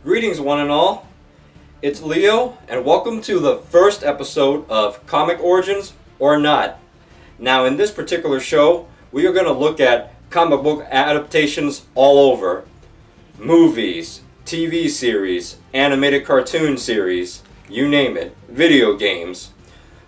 Greetings, one and all. It's Leo, and welcome to the first episode of Comic Origins or Not. Now, in this particular show, we are going to look at comic book adaptations all over. Movies, TV series, animated cartoon series, you name it, video games.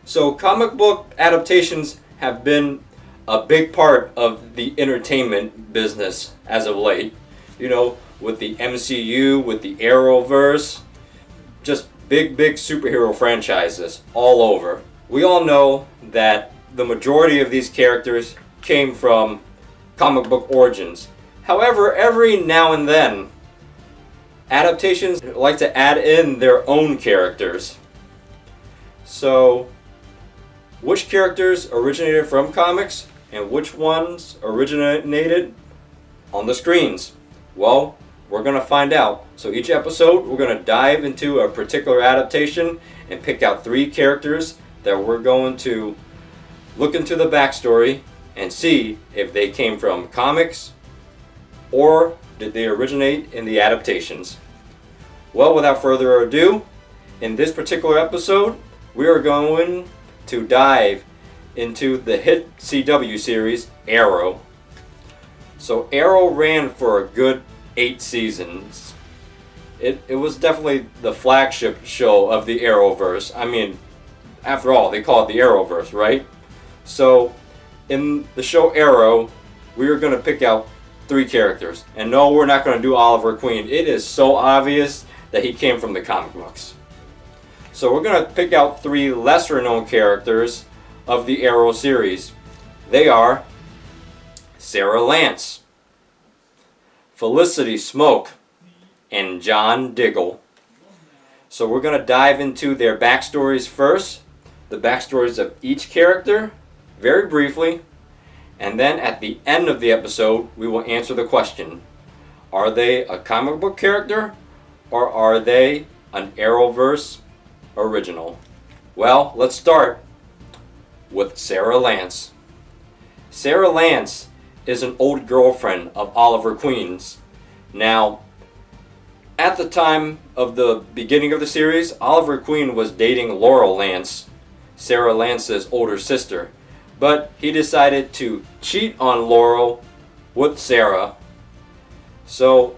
So, comic book adaptations have been a big part of the entertainment business as of late. You know, with the MCU, with the Arrowverse, just big superhero franchises all over. We all know that the majority of these characters came from comic book origins. However, every now and then, adaptations like to add in their own characters. So, which characters originated from comics and which ones originated on the screens? Well, we're going to find out. So each episode, we're going to dive into a particular adaptation and pick out 3 characters that we're going to look into the backstory and see if they came from comics or did they originate in the adaptations. Well, without further ado, in this particular episode, we are going to dive into the hit CW series, Arrow. So Arrow ran for a good 8 seasons. It was definitely the flagship show of the Arrowverse. I mean, after all, they call it the Arrowverse, right? So, in the show Arrow, we are going to pick out 3 characters. And no, we're not going to do Oliver Queen. It is so obvious that he came from the comic books. So we're going to pick out 3 lesser known characters of the Arrow series. They are Sarah Lance, Felicity Smoke, and John Diggle. So we're going to dive into their backstories first, the backstories of each character, very briefly, and then at the end of the episode, we will answer the question, are they a comic book character, or are they an Arrowverse original? Well, let's start with Sarah Lance. Sarah Lance is an old girlfriend of Oliver Queen's. Now, at the time of the beginning of the series, Oliver Queen was dating Laurel Lance, Sarah Lance's older sister, but he decided to cheat on Laurel with Sarah. So,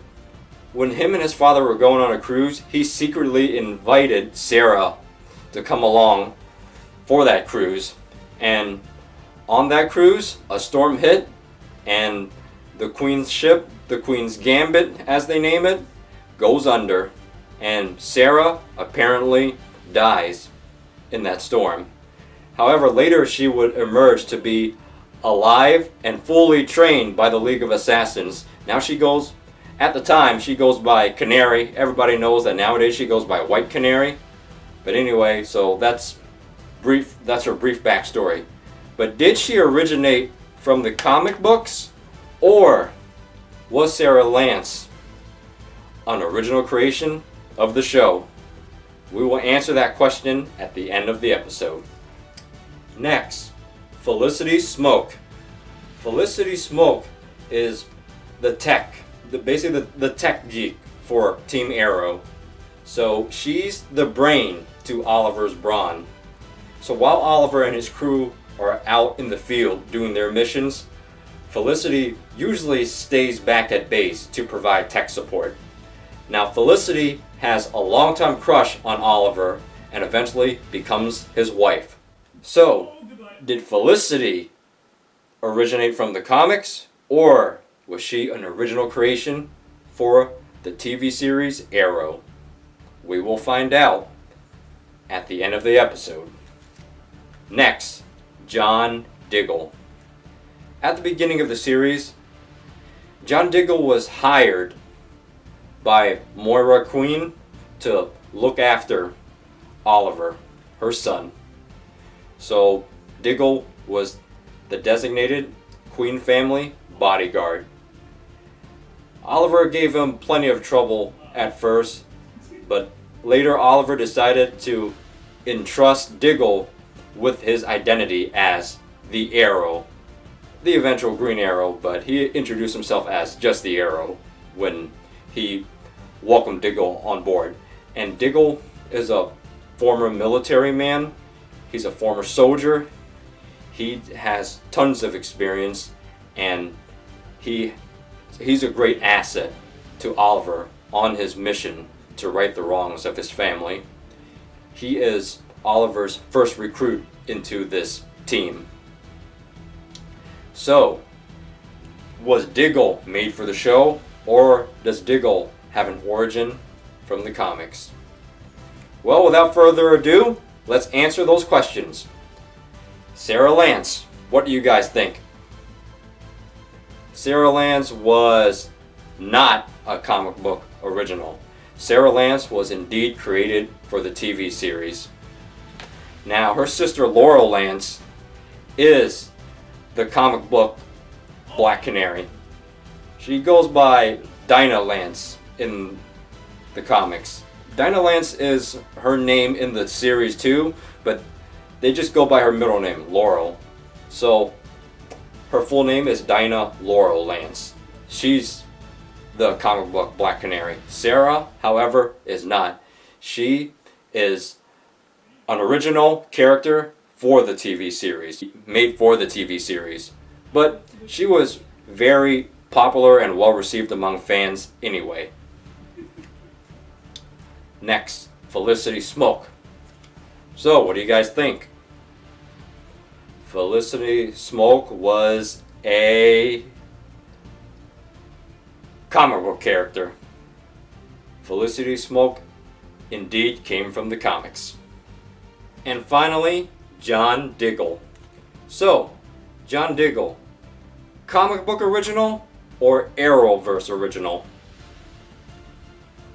when him and his father were going on a cruise, he secretly invited Sarah to come along for that cruise. And on that cruise, a storm hit, and the Queen's ship, the Queen's Gambit as they name it, goes under, and Sarah apparently dies in that storm. However, later she would emerge to be alive and fully trained by the League of Assassins. Now she goes, at the time, she goes by Canary. Everybody knows that nowadays she goes by White Canary. But anyway, so that's her brief backstory. But did she originate from the comic books, or was Sarah Lance an original creation of the show? We will answer that question at the end of the episode. Next, Felicity Smoke. Felicity Smoke is the tech, basically the tech geek for Team Arrow. So she's the brain to Oliver's brawn. So while Oliver and his crew are out in the field doing their missions, Felicity usually stays back at base to provide tech support. Now, Felicity has a long-time crush on Oliver and eventually becomes his wife. So, did Felicity originate from the comics, or was she an original creation for the TV series Arrow? We will find out at the end of the episode. Next, John Diggle. At the beginning of the series, John Diggle was hired by Moira Queen to look after Oliver, her son. So Diggle was the designated Queen family bodyguard. Oliver gave him plenty of trouble at first, but later Oliver decided to entrust Diggle with his identity as the Arrow, the eventual Green Arrow, but he introduced himself as just the Arrow when he welcome Diggle on board. And Diggle is a former military man. He's a former soldier. He has tons of experience, and he's a great asset to Oliver on his mission to right the wrongs of his family. He is Oliver's first recruit into this team. So, was Diggle made for the show, or does Diggle have an origin from the comics? Well, without further ado, let's answer those questions. Sarah Lance, what do you guys think? Sarah Lance was not a comic book original. Sarah Lance was indeed created for the TV series. Now, her sister Laurel Lance is the comic book Black Canary. She goes by Dinah Lance in the comics. Dinah Lance is her name in the series too, but they just go by her middle name, Laurel. So her full name is Dinah Laurel Lance. She's the comic book Black Canary. Sarah, however, is not. She is an original character for the TV series, made for the TV series. But she was very popular and well received among fans anyway. Next, Felicity Smoke. So, what do you guys think? Felicity Smoke was a comic book character. Felicity Smoke indeed came from the comics. And finally, John Diggle. So, John Diggle, comic book original or Arrowverse original?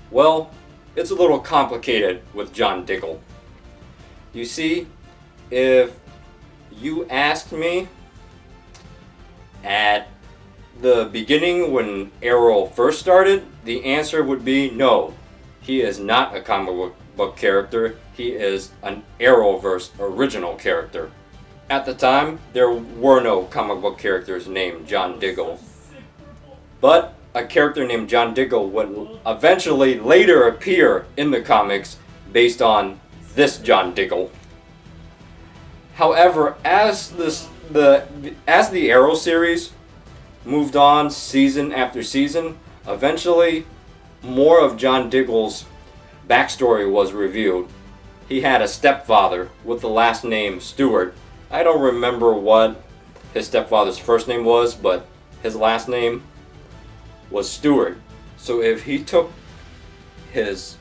Well, it's a little complicated with John Diggle. You see, if you asked me at the beginning when Arrow first started, the answer would be no. He is not a comic book character. He is an Arrowverse original character. At the time, there were no comic book characters named John Diggle. But a character named John Diggle would eventually later appear in the comics based on this John Diggle. However, as the Arrow series moved on season after season, eventually more of John Diggle's backstory was revealed. He had a stepfather with the last name Stewart. I don't remember what his stepfather's first name was, but his last name was Stewart. So if he took his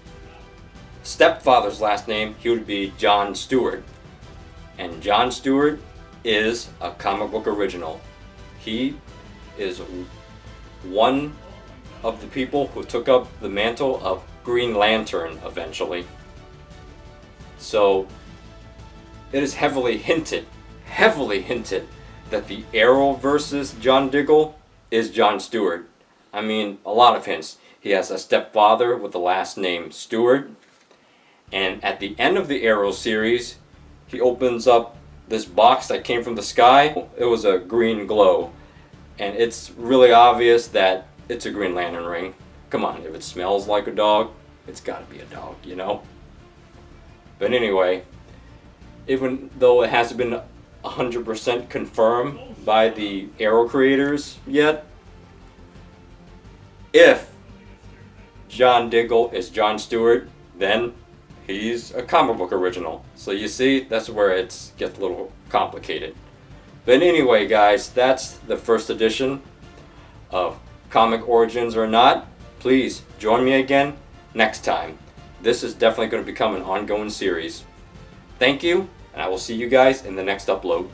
stepfather's last name, he would be John Stewart. And John Stewart is a comic book original. He is one of the people who took up the mantle of Green Lantern eventually. So it is heavily hinted that the Arrow versus John Diggle is John Stewart. I mean, a lot of hints. He has a stepfather with the last name Stewart. And at the end of the Arrow series, he opens up this box that came from the sky. It was a green glow. And it's really obvious that it's a Green Lantern ring. Come on, if it smells like a dog, it's gotta be a dog, you know? But anyway, even though it hasn't been 100% confirmed by the Arrow creators yet, if John Diggle is John Stewart, then he's a comic book original. So you see, that's where it gets a little complicated. But anyway, guys, that's the first edition of Comic Origins or Not. Please join me again next time. This is definitely going to become an ongoing series. Thank you, and I will see you guys in the next upload.